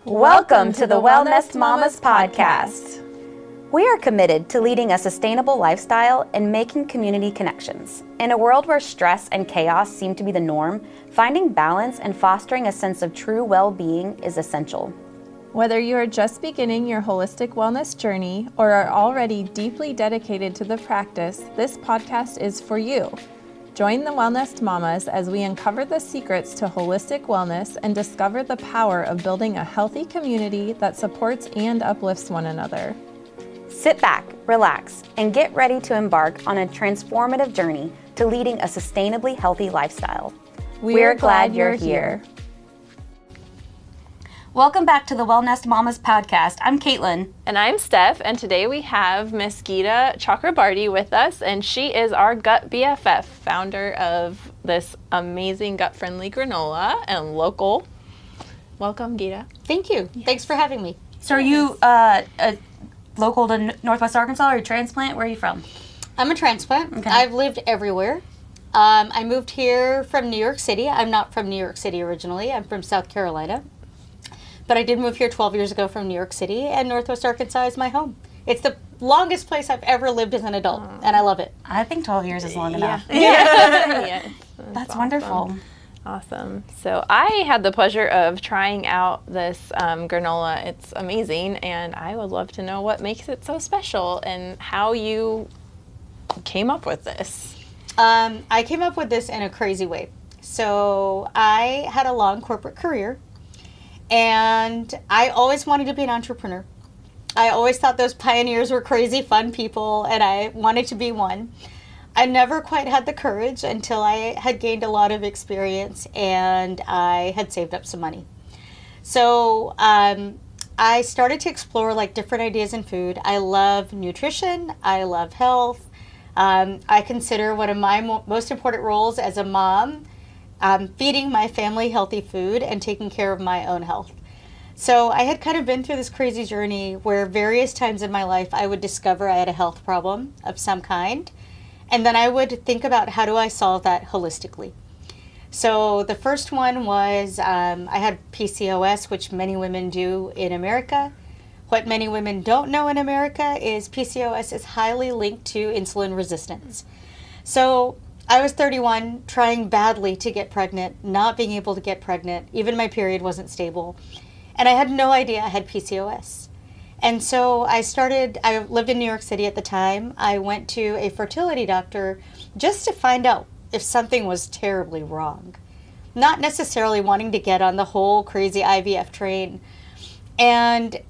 Welcome to the Wellnest Mamas podcast. We are committed to leading a sustainable lifestyle and making community connections. In a world where stress and chaos seem to be the norm, finding balance and fostering a sense of true well-being is essential. Whether you are just beginning your holistic wellness journey or are already deeply dedicated to the practice, this podcast is for you. Join the Wellnest Mamas as we uncover the secrets to holistic wellness and discover the power of building a healthy community that supports and uplifts one another. Sit back, relax, and get ready to embark on a transformative journey to leading a sustainably healthy lifestyle. We're glad you're here. Welcome back to the Wellnest Mamas podcast. I'm Caitlin. And I'm Steph, and today we have Miss Gita Chakrabarti with us, and she is our GutBFF, founder of this amazing gut-friendly granola and local. Welcome, Gita. Thank you. Yes. Thanks for having me. So are you local to Northwest Arkansas, or a transplant? Where are you from? I'm a transplant. Okay. I've lived everywhere. I moved here from New York City. I'm not from New York City originally. I'm from South Carolina. But I did move here 12 years ago from New York City, and Northwest Arkansas is my home. It's the longest place I've ever lived as an adult, and I love it. I think 12 years is long enough. Yeah. Yes. That's awesome. Wonderful. Awesome. So I had the pleasure of trying out this granola. It's amazing, and I would love to know what makes it so special and how you came up with this. I came up with this in a crazy way. So I had a long corporate career, and I always wanted to be an entrepreneur. I always thought those pioneers were crazy fun people, and I wanted to be one. I never quite had the courage until I had gained a lot of experience and I had saved up some money. So I started to explore different ideas in food. I love nutrition. I love health. I consider one of my most important roles as a mom feeding my family healthy food and taking care of my own health. So I had kind of been through this crazy journey where various times in my life I would discover I had a health problem of some kind. And then I would think about how do I solve that holistically. So the first one was I had PCOS, which many women do in America. What many women don't know in America is PCOS is highly linked to insulin resistance. So I was 31, trying badly to get pregnant, not being able to get pregnant. Even my period wasn't stable. And I had no idea I had PCOS. And so I lived in New York City at the time. I went to a fertility doctor just to find out if something was terribly wrong. Not necessarily wanting to get on the whole crazy IVF train. And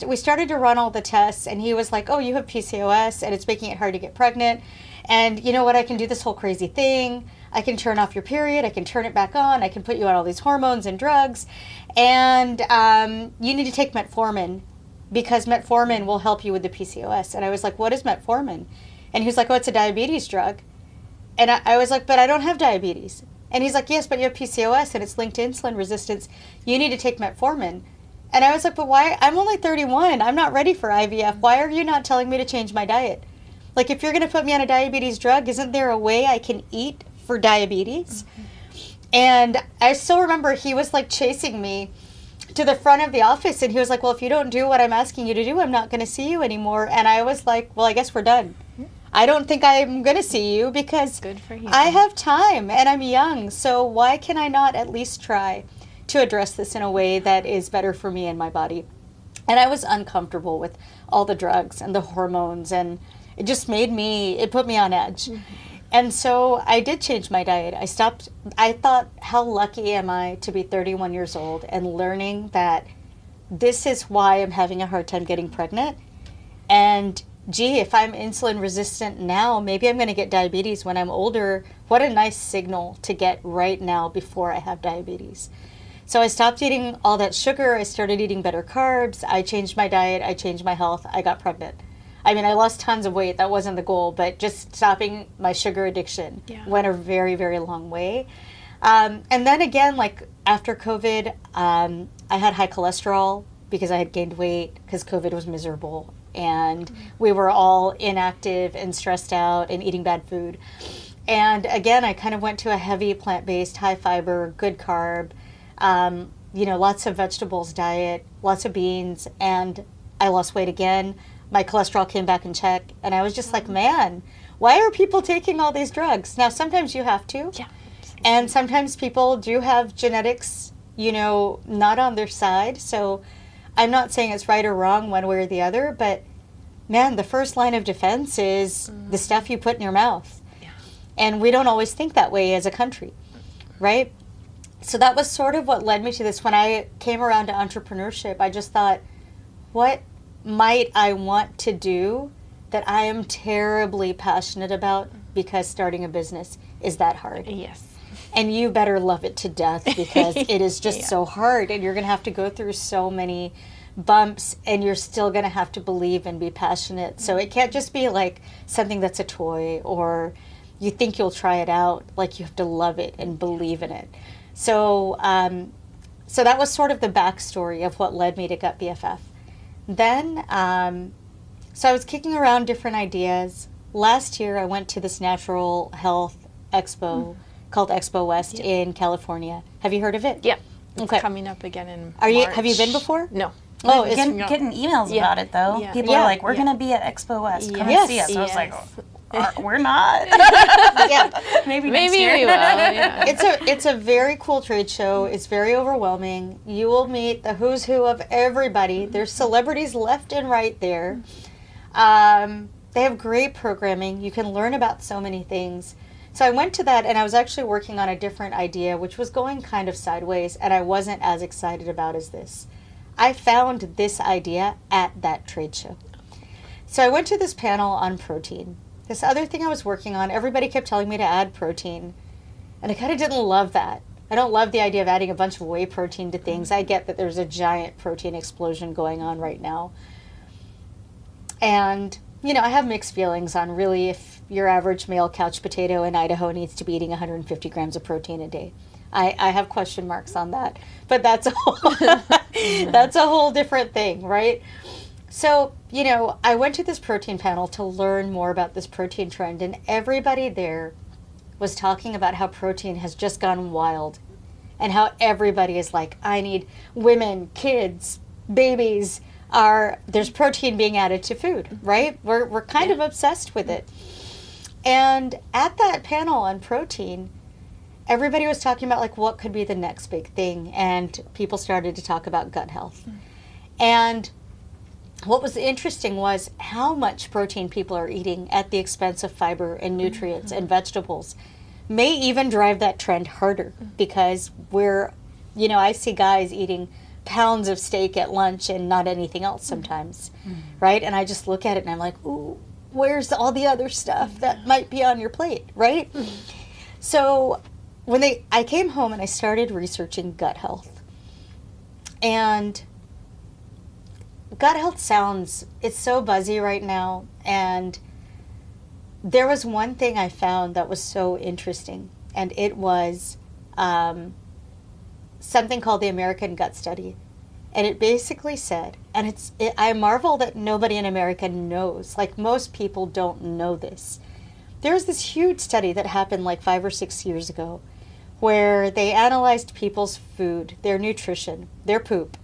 we started to run all the tests, and he was like, oh, you have PCOS, and it's making it hard to get pregnant. And you know what, I can do this whole crazy thing. I can turn off your period, I can turn it back on, I can put you on all these hormones and drugs, and you need to take metformin because metformin will help you with the PCOS. And I was like, what is metformin? And he was like, oh, it's a diabetes drug. And I was like, but I don't have diabetes. And he's like, yes, but you have PCOS and it's linked to insulin resistance. You need to take metformin. And I was like, but why? I'm only 31. I'm not ready for IVF. Why are you not telling me to change my diet? If you're going to put me on a diabetes drug, isn't there a way I can eat for diabetes? Mm-hmm. And I still remember he was chasing me to the front of the office, and he was like, well, if you don't do what I'm asking you to do, I'm not going to see you anymore. And I was like, well, I guess we're done. I don't think I'm going to see you because good for you. I have time and I'm young. So why can I not at least try to address this in a way that is better for me and my body? And I was uncomfortable with all the drugs and the hormones, and it just it put me on edge. Mm-hmm. And so I did change my diet. I thought, how lucky am I to be 31 years old and learning that this is why I'm having a hard time getting pregnant. And gee, if I'm insulin resistant now, maybe I'm going to get diabetes when I'm older. What a nice signal to get right now before I have diabetes. So I stopped eating all that sugar. I started eating better carbs. I changed my diet. I changed my health. I got pregnant. I mean, I lost tons of weight. That wasn't the goal, but just stopping my sugar addiction went a very, very long way. And then again, after COVID, I had high cholesterol because I had gained weight because COVID was miserable. And we were all inactive and stressed out and eating bad food. And again, I kind of went to a heavy plant-based, high fiber, good carb. lots of vegetables diet, lots of beans, and I lost weight again. My cholesterol came back in check, and I was just like, man, why are people taking all these drugs? Now, sometimes you have to. Yeah. And sometimes people do have genetics, not on their side. So I'm not saying it's right or wrong one way or the other, but man, the first line of defense is the stuff you put in your mouth. Yeah. And we don't always think that way as a country, right? So that was sort of what led me to this. When I came around to entrepreneurship, I just thought, what might I want to do that I am terribly passionate about, because starting a business is that hard. Yes. And you better love it to death, because it is just so hard, and you're going to have to go through so many bumps, and you're still going to have to believe and be passionate. So it can't just be like something that's a toy, or you think you'll try it out. Like, you have to love it and believe in it. So so that was sort of the backstory of what led me to GutBFF. Then, so I was kicking around different ideas. Last year, I went to this natural health expo called Expo West in California. Have you heard of it? Yeah. It's Okay. coming up again in Have you been before? No. Oh, We've been getting emails Yeah. about it, though. Yeah. People Yeah. are like, we're going to be at Expo West. Come Yes. and see us. So I was like, Yes. we're not. Yeah. Maybe next Maybe year. we will. Yeah. It's a very cool trade show. It's very overwhelming. You will meet the who's who of everybody. There's celebrities left and right there. They have great programming. You can learn about so many things. So I went to that, and I was actually working on a different idea, which was going kind of sideways, and I wasn't as excited about as this. I found this idea at that trade show. So I went to this panel on protein. This other thing I was working on, everybody kept telling me to add protein, and I kind of didn't love that. I don't love the idea of adding a bunch of whey protein to things. I get that there's a giant protein explosion going on right now. And, I have mixed feelings on really if your average male couch potato in Idaho needs to be eating 150 grams of protein a day. I have question marks on that. But that's that's a whole different thing, right? So, I went to this protein panel to learn more about this protein trend, and everybody there was talking about how protein has just gone wild, and how everybody is like, I need women, kids, babies, there's protein being added to food, right? We're kind of obsessed with it. And at that panel on protein, everybody was talking about like what could be the next big thing, and people started to talk about gut health. And what was interesting was how much protein people are eating at the expense of fiber and nutrients and vegetables may even drive that trend harder, because I see guys eating pounds of steak at lunch and not anything else sometimes, right? And I just look at it and I'm like, ooh, where's all the other stuff that might be on your plate, right? So I came home and I started researching gut health. And gut health it's so buzzy right now, and there was one thing I found that was so interesting, and it was something called the American Gut Study. And it basically said, and I marvel that nobody in America knows, like most people don't know this. There was this huge study that happened like 5 or 6 years ago, where they analyzed people's food, their nutrition, their poop,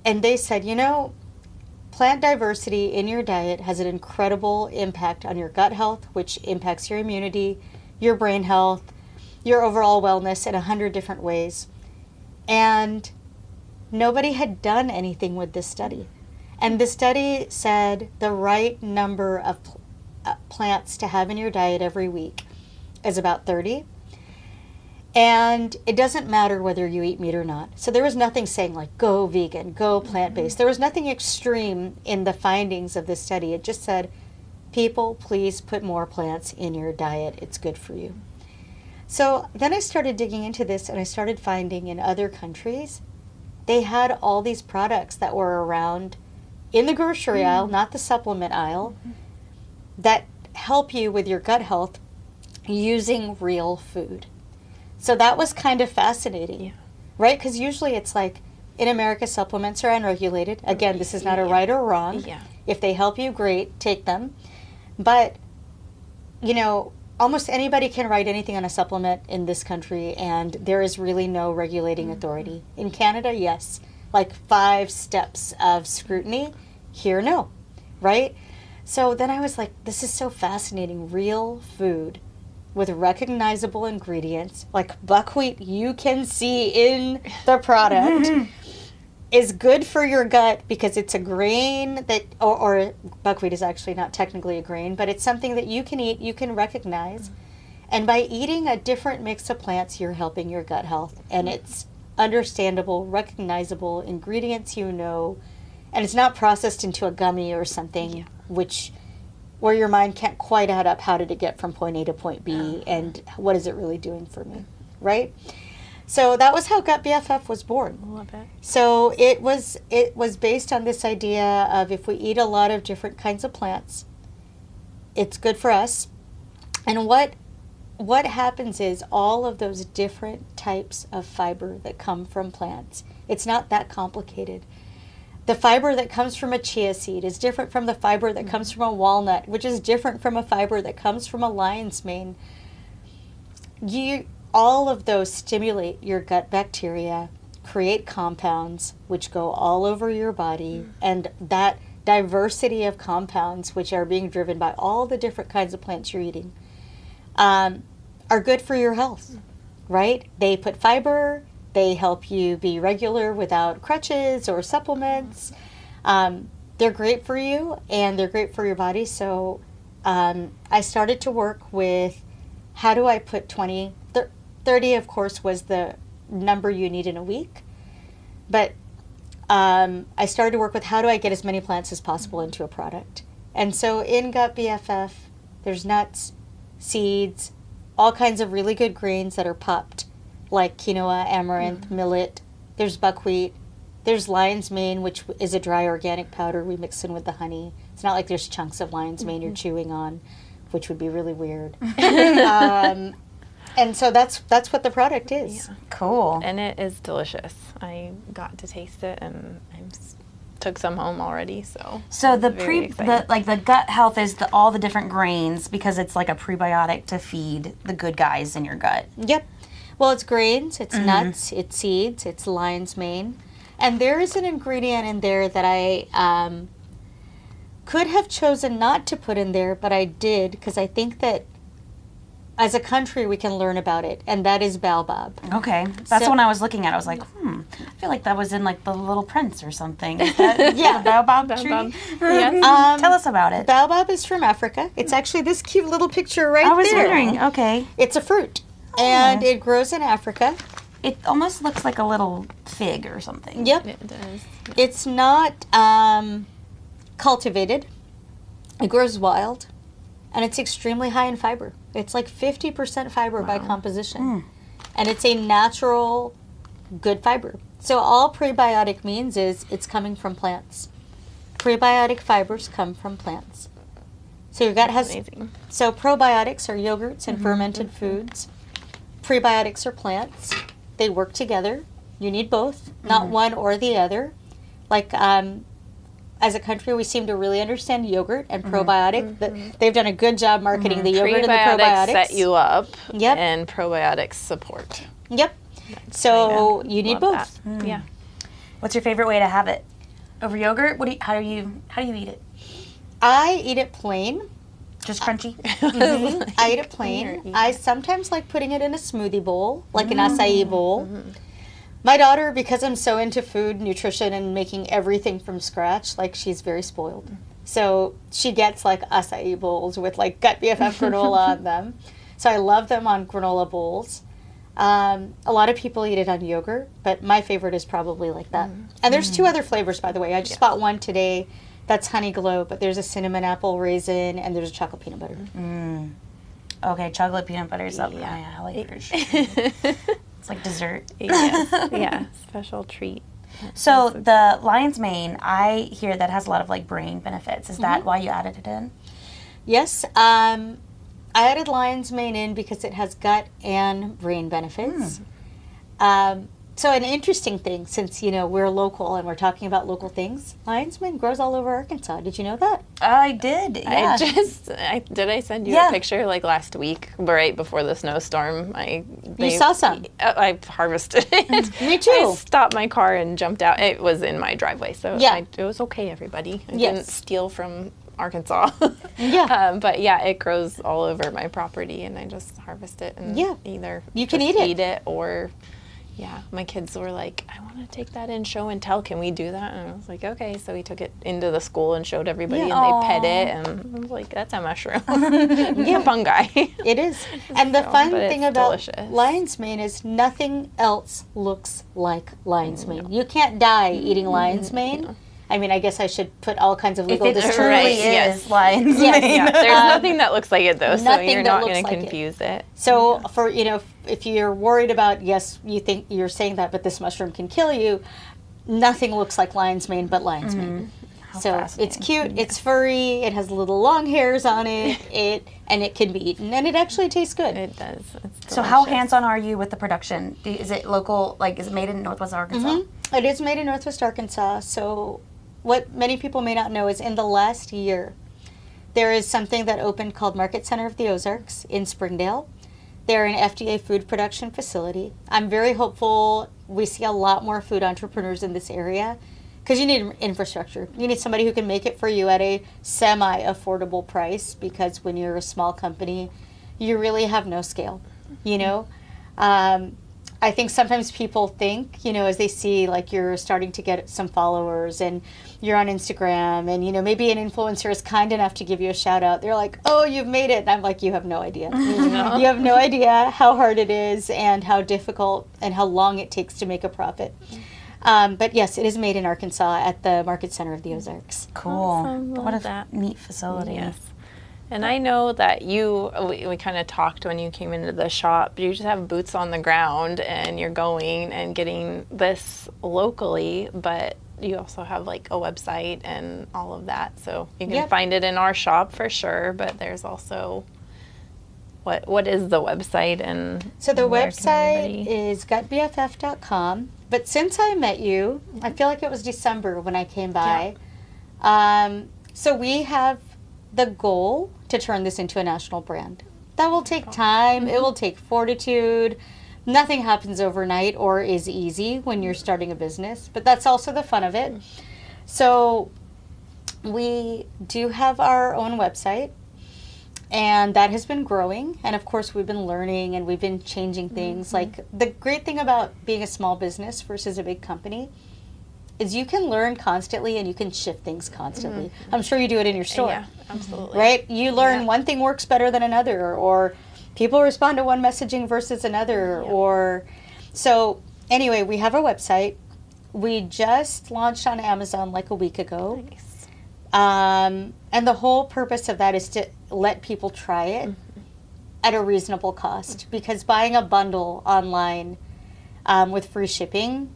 and they said, plant diversity in your diet has an incredible impact on your gut health, which impacts your immunity, your brain health, your overall wellness in 100 different ways. And nobody had done anything with this study. And the study said the right number of plants to have in your diet every week is about 30. And it doesn't matter whether you eat meat or not. So there was nothing saying like, go vegan, go plant-based. There was nothing extreme in the findings of this study. It just said, people, please put more plants in your diet. It's good for you. So then I started digging into this, and I started finding in other countries, they had all these products that were around in the grocery aisle, not the supplement aisle, that help you with your gut health using real food. So that was kind of fascinating, right? Because usually it's like, in America, supplements are unregulated. Again, this is not a right or wrong. Yeah. If they help you, great, take them. But, almost anybody can write anything on a supplement in this country, and there is really no regulating authority. In Canada, yes, like 5 steps of scrutiny. Here, no, right? So then I was like, this is so fascinating. Real food with recognizable ingredients, like buckwheat you can see in the product, is good for your gut because it's a grain that, or buckwheat is actually not technically a grain, but it's something that you can eat, you can recognize. And by eating a different mix of plants, you're helping your gut health. And it's understandable, recognizable ingredients you know, and it's not processed into a gummy or something, where your mind can't quite add up how did it get from point A to point B and what is it really doing for me, right? So that was how GutBFF was born. Love it. So it was based on this idea of if we eat a lot of different kinds of plants, it's good for us. And what happens is all of those different types of fiber that come from plants, it's not that complicated. The fiber that comes from a chia seed is different from the fiber that comes from a walnut, which is different from a fiber that comes from a lion's mane. All of those stimulate your gut bacteria, create compounds which go all over your body, and that diversity of compounds, which are being driven by all the different kinds of plants you're eating, are good for your health, right? They put fiber, they help you be regular without crutches or supplements. They're great for you, and they're great for your body. So I started to work with how do I put 30, of course, was the number you need in a week. But I started to work with how do I get as many plants as possible into a product. And so in GutBFF, there's nuts, seeds, all kinds of really good grains that are popped, like quinoa, amaranth, millet. There's buckwheat. There's lion's mane, which is a dry organic powder we mix in with the honey. It's not like there's chunks of lion's mane you're chewing on, which would be really weird. And so that's what the product is. Yeah. Cool. And it is delicious. I got to taste it, and I took some home already. So the gut health is all the different grains because it's like a prebiotic to feed the good guys in your gut. Yep. Well, it's grains, it's nuts, it's seeds, it's lion's mane, and there is an ingredient in there that I could have chosen not to put in there, but I did because I think that as a country, we can learn about it, and that is baobab. Okay. That's when I was looking at it. I was like, I feel like that was in like The Little Prince or something. Is that the baobab tree? Yes. Tell us about it. Baobab is from Africa. It's actually this cute little picture right there. I was wondering. Okay. It's a fruit, and it grows in Africa. It almost looks like a little fig or something. Yep. It does. It's not cultivated. It grows wild, and it's extremely high in fiber. It's like 50% fiber by composition. And it's a natural, good fiber. So all prebiotic means is it's coming from plants. Prebiotic fibers come from plants. So your gut has... Amazing. So probiotics are yogurts and fermented foods. Prebiotics are plants. They work together. You need both, not one or the other. Like... as a country, we seem to really understand yogurt and probiotic. They've done a good job marketing the yogurt and the probiotics. Set you up, Yep. and probiotics support. Yep. So you need both. Yeah. What's your favorite way to have it? Over yogurt? How do you eat it? I eat it plain. Just crunchy? I eat it plain. I sometimes like putting it in a smoothie bowl, like an acai bowl. My daughter, because I'm so into food, nutrition, and making everything from scratch, like she's very spoiled. So she gets like acai bowls with like GutBFF granola on them. So I love them on granola bowls. A lot of people eat it on yogurt, but my favorite is probably like that. And there's 2 other flavors, by the way. I just bought one today that's Honey Glow, but there's a cinnamon apple raisin, and there's a chocolate peanut butter. Okay, chocolate peanut butter is up my alley for sure. It's like dessert. Yeah, special treat. So the lion's mane, I hear that has a lot of like brain benefits. Is that why you added it in? Yes. I added lion's mane in because it has gut and brain benefits. So an interesting thing, since, we're local and we're talking about local things, lion's mane grows all over Arkansas. Did you know that? I did, yeah. Did I send you a picture like last week, right before the snowstorm? You saw some. I harvested it. Me too. I stopped my car and jumped out. It was in my driveway, so it was okay, everybody. I didn't steal from Arkansas. Yeah. But yeah, it grows all over my property, and I just harvest it and either you can eat it or... Yeah, my kids were like, I want to take that in show and tell. Can we do that? And I was like, okay. So we took it into the school and showed everybody, and they pet it. And I was like, that's a mushroom. Yeah, fungi. It is. And the fun thing about lion's mane is nothing else looks like lion's mane. You can't die eating lion's mane. No. I mean, I guess I should put all kinds of legal disclaimers. It truly is lion's mane. Yeah. There's nothing that looks like it, though, so you're not going to confuse it. So for, if you're worried about, yes, you think you're saying that, but this mushroom can kill you, nothing looks like lion's mane but lion's mane. So it's cute, it's furry, it has little long hairs on it, and it can be eaten, and it actually tastes good. It does. So how hands-on are you with the production? Is it local, is it made in Northwest Arkansas? Mm-hmm. It is made in Northwest Arkansas, so... What many people may not know is in the last year, there is something that opened called Market Center of the Ozarks in Springdale. They're an FDA food production facility. I'm very hopeful we see a lot more food entrepreneurs in this area because you need infrastructure. You need somebody who can make it for you at a semi-affordable price because when you're a small company, you really have no scale, I think sometimes people think, as they see you're starting to get some followers and you're on Instagram and, maybe an influencer is kind enough to give you a shout out. They're like, oh, you've made it. And I'm like, you have no idea. No. You have no idea how hard it is and how difficult and how long it takes to make a profit. But yes, it is made in Arkansas at the Market Center of the Ozarks. Cool. Awesome. What a neat facility. Yes. And I know that we kind of talked when you came into the shop, you just have boots on the ground and you're going and getting this locally, but you also have a website and all of that. So you can find it in our shop for sure, but there's also, what is the website? And so the website is GutBFF.com, but since I met you, I feel like it was December when I came by. Yeah. So we have the goal to turn this into a national brand. That will take time. It will take fortitude. Nothing happens overnight or is easy when you're starting a business, but that's also the fun of it. So we do have our own website, and that has been growing. And of course, we've been learning and we've been changing things. The great thing about being a small business versus a big company is you can learn constantly and you can shift things constantly. I'm sure you do it in your store. Yeah, absolutely. Right? You learn one thing works better than another, or people respond to one messaging versus another, or... So, anyway, we have a website. We just launched on Amazon a week ago. Nice. And the whole purpose of that is to let people try it at a reasonable cost, because buying a bundle online with free shipping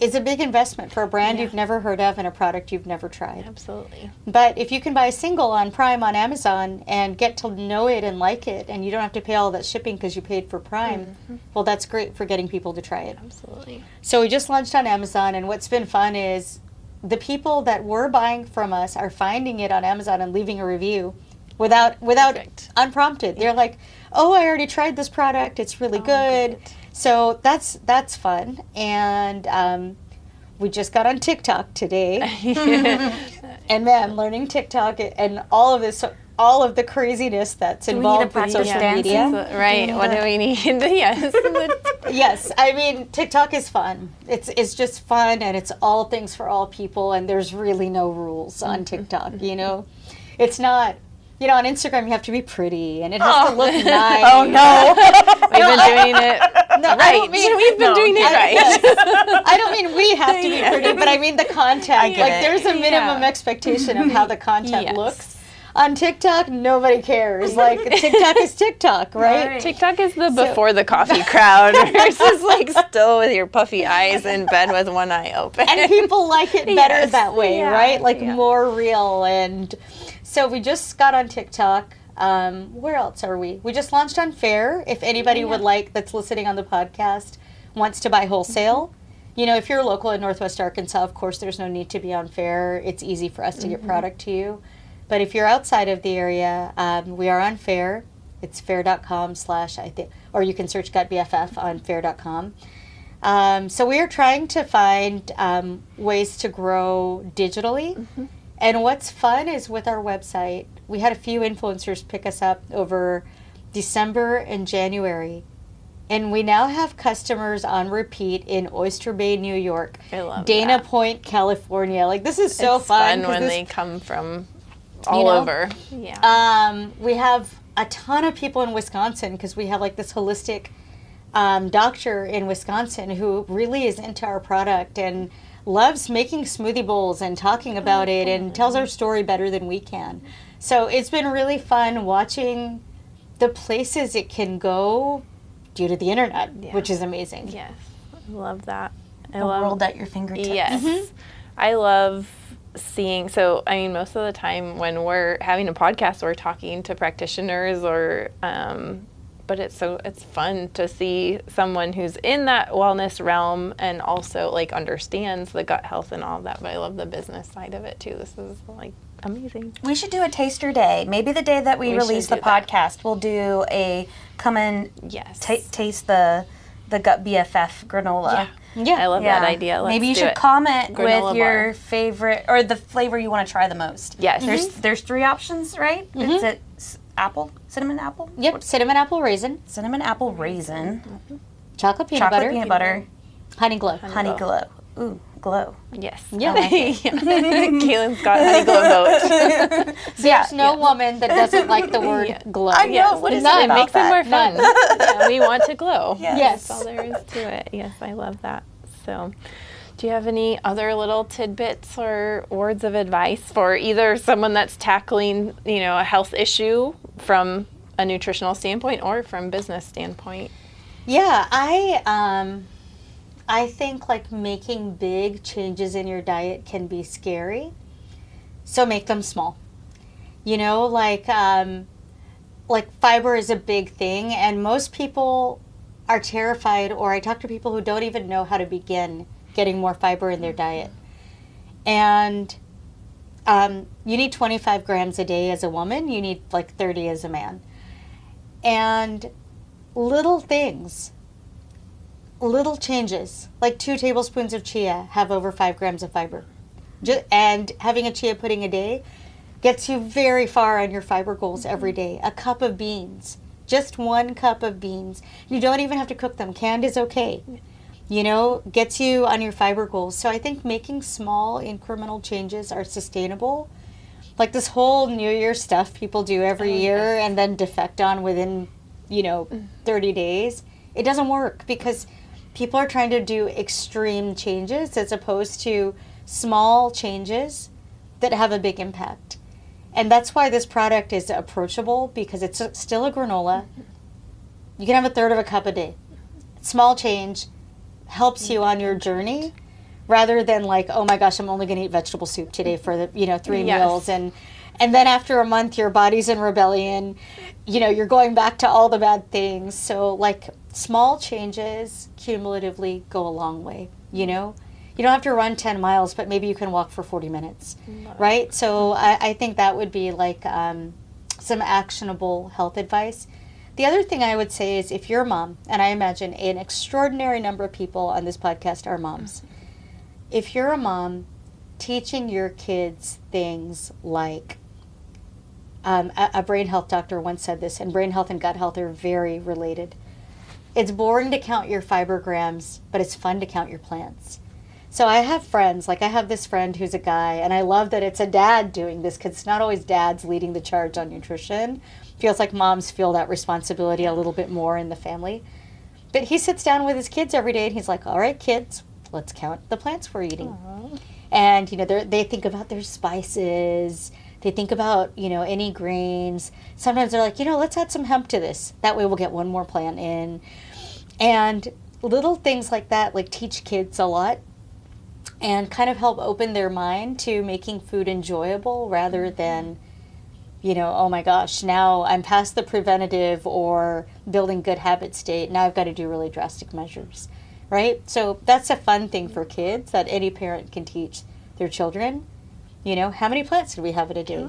is a big investment for a brand you've never heard of and a product you've never tried. Absolutely. But if you can buy a single on Prime on Amazon and get to know it and like it, and you don't have to pay all that shipping because you paid for Prime, well, that's great for getting people to try it. Absolutely. So we just launched on Amazon, and what's been fun is the people that were buying from us are finding it on Amazon and leaving a review without unprompted. They're like, oh, I already tried this product. It's really good. So that's fun, and we just got on TikTok today, and man, learning TikTok and all of the craziness that's involved with social media. Right? What do we need? Yes. Yes, I mean TikTok is fun. It's just fun, and it's all things for all people, and there's really no rules on TikTok. It's not. On Instagram you have to be pretty, and it has to look nice. Oh no, we've been doing it right. We've been doing it right. I don't mean we have to be pretty, but I mean the content. There's a minimum expectation of how the content looks. On TikTok, nobody cares. TikTok is TikTok, right? TikTok is the before the coffee crowd versus still with your puffy eyes in bed with one eye open. And people like it better that way, right? More real. And so we just got on TikTok. Where else are we? We just launched on Fair. If anybody would like, that's listening on the podcast, wants to buy wholesale, you know, if you're local in Northwest Arkansas, of course, there's no need to be on Fair. It's easy for us to get product to you. But if you're outside of the area, we are on Fair. It's fair.com/ or you can search GutBFF on fair.com. So we are trying to find ways to grow digitally. And what's fun is with our website, we had a few influencers pick us up over December and January. And we now have customers on repeat in Oyster Bay, New York, I love Dana that. Point, California. Like, this is so It's fun. when this, they come from all know, over. Yeah. we have a ton of people in Wisconsin because we have like this holistic doctor in Wisconsin who really is into our product and loves making smoothie bowls and talking about it and tells our story better than we can. So it's been really fun watching the places it can go due to the internet, which is amazing. Yes. I love that. The world at your fingertips. Yes. I love seeing, so I mean, most of the time when we're having a podcast, we're talking to practitioners or, but it's fun to see someone who's in that wellness realm and also like understands the gut health and all that. But I love the business side of it too. This is like amazing. We should do a taster day. Maybe the day that we release the should do that. podcast, we'll do a come and Yes. taste the GutBFF granola. Yeah. I love that idea. Let's Maybe you do should it. comment Granola with your bar. favorite or the flavor you want to try the most. Yes. There's 3 options, right? Is it apple, cinnamon apple? Yep, cinnamon apple raisin, Cinnamon apple raisin, chocolate peanut chocolate butter, honey glow. honey glow. Ooh, glow. Yes. Yeah. Kaylin's got honey glow vote. There's no woman that doesn't like the word glow. I know. What is None. it It about makes that? it more fun. Yeah, we want to glow. Yes. That's all there is to it. Yes, I love that. So, do you have any other little tidbits or words of advice for either someone that's tackling, you know, a health issue from a nutritional standpoint or from business standpoint? Yeah, I think like making big changes in your diet can be scary. So make them small. You know, like fiber is a big thing, and most people are terrified, or I talk to people who don't even know how to begin getting more fiber in their diet. And you need 25 grams a day as a woman. You need like 30 as a man. And little things, little changes, like 2 tablespoons of chia have over 5 grams of fiber. And having a chia pudding a day gets you very far on your fiber goals every day. A cup of beans, just 1 cup of beans. You don't even have to cook them. Canned is okay. You know, gets you on your fiber goals. So I think making small incremental changes are sustainable. Like this whole New Year's stuff people do every year and then defect on within, 30 days. It doesn't work because people are trying to do extreme changes as opposed to small changes that have a big impact. And that's why this product is approachable, because it's still a granola. You can have 1/3 of a cup a day. Small change helps you on your journey rather than like, oh my gosh, I'm only going to eat vegetable soup today for the 3 meals. And then after a month, your body's in rebellion. You're going back to all the bad things. So like small changes cumulatively go a long way, You don't have to run 10 miles, but maybe you can walk for 40 minutes, right? So I think that would be like some actionable health advice. The other thing I would say is if you're a mom, and I imagine an extraordinary number of people on this podcast are moms. If you're a mom, teaching your kids things like, a brain health doctor once said this, and brain health and gut health are very related. It's boring to count your fiber grams, but it's fun to count your plants. So I have friends, like I have this friend who's a guy, and I love that it's a dad doing this because it's not always dads leading the charge on nutrition. Feels like moms feel that responsibility a little bit more in the family. But he sits down with his kids every day and he's like, all right, kids, let's count the plants we're eating. Aww. And, they think about their spices. They think about, any grains. Sometimes they're like, let's add some hemp to this. That way we'll get one more plant in. And little things like that, like teach kids a lot and kind of help open their mind to making food enjoyable rather than, oh my gosh, now I'm past the preventative or building good habit state. Now I've got to do really drastic measures. right? So that's a fun thing for kids that any parent can teach their children. You know, how many plants do we have in a day?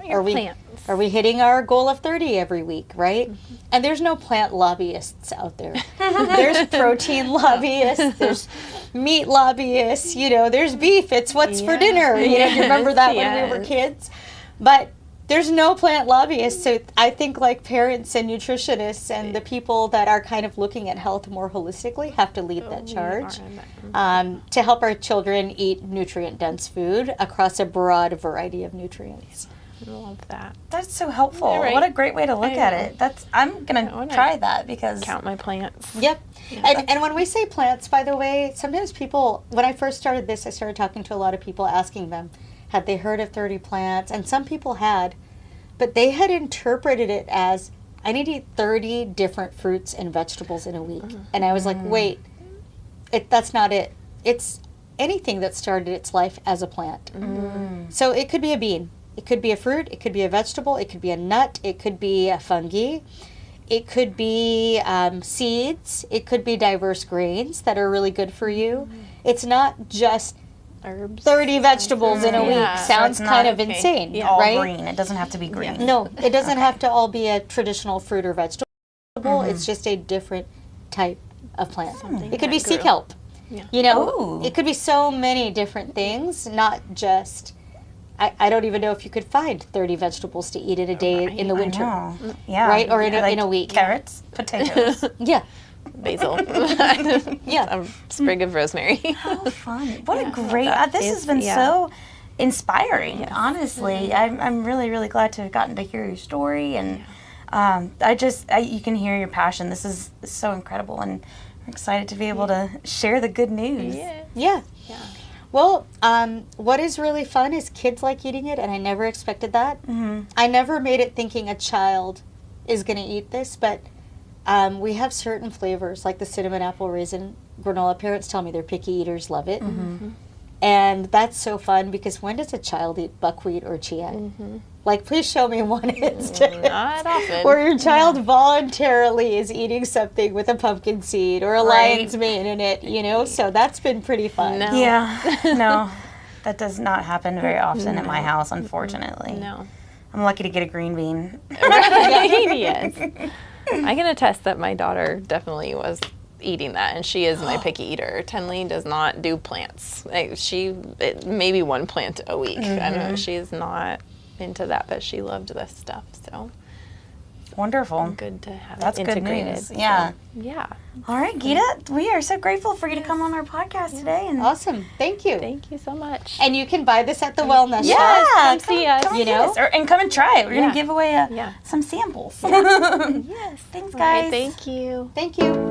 Are we hitting our goal of 30 every week, right? Mm-hmm. And there's no plant lobbyists out there. There's protein lobbyists, there's meat lobbyists, you know, there's beef, it's what's for dinner. You know, you remember that when we were kids? But there's no plant lobbyists, so I think like parents and nutritionists and the people that are kind of looking at health more holistically have to lead that charge to help our children eat nutrient-dense food across a broad variety of nutrients. I love that. That's so helpful. Yeah, right? What a great way to look at it. I'm gonna try that because count my plants. Yep. Yeah, and when we say plants, by the way, sometimes people, when I first started this, I started talking to a lot of people, asking them, had they heard of 30 plants? And some people had, but they had interpreted it as, I need to eat 30 different fruits and vegetables in a week. And I was like, wait, that's not it. It's anything that started its life as a plant. So it could be a bean. It could be a fruit. It could be a vegetable. It could be a nut. It could be a fungi. It could be seeds. It could be diverse grains that are really good for you. It's not just herbs, 30 vegetables in a week. Sounds so kind of insane, right? All green. It doesn't have to be green. No, it doesn't have to all be a traditional fruit or vegetable. It's just a different type of plant. It could be sea kelp. You know, it could be so many different things, not just, I don't even know if you could find 30 vegetables to eat in a day in the winter. Right? Or in a week. Carrots, potatoes. Basil. A sprig of rosemary. How fun. What a great, this has been so inspiring, honestly. I'm really, really glad to have gotten to hear your story. And you can hear your passion. This is so incredible. And I'm excited to be able to share the good news. Yeah. Well, what is really fun is kids like eating it, and I never expected that. I never made it thinking a child is going to eat this, but we have certain flavors, like the cinnamon apple raisin granola. Parents tell me their picky eaters love it. And that's so fun, because when does a child eat buckwheat or chia? Like, please show me one instance Not often. where your child voluntarily is eating something with a pumpkin seed or a lion's mane in it, you know? So that's been pretty fun. No, that does not happen very often at my house, unfortunately. No. I'm lucky to get a green bean. Yes. I can attest that my daughter definitely was eating that, and she is my picky eater. Tenley does not do plants. Maybe one plant a week. I don't know. She's not into that, but she loved this stuff. So wonderful. Good to have That's it integrated. Good news. Yeah. Yeah. All right, Gita, we are so grateful for you to come on our podcast today. And Awesome. Thank you. Thank you so much. And you can buy this at the Wellnest shop. Come see us. Come and come and try it. We're going to give away some samples. Yes. Thanks, guys. All right, thank you. Thank you.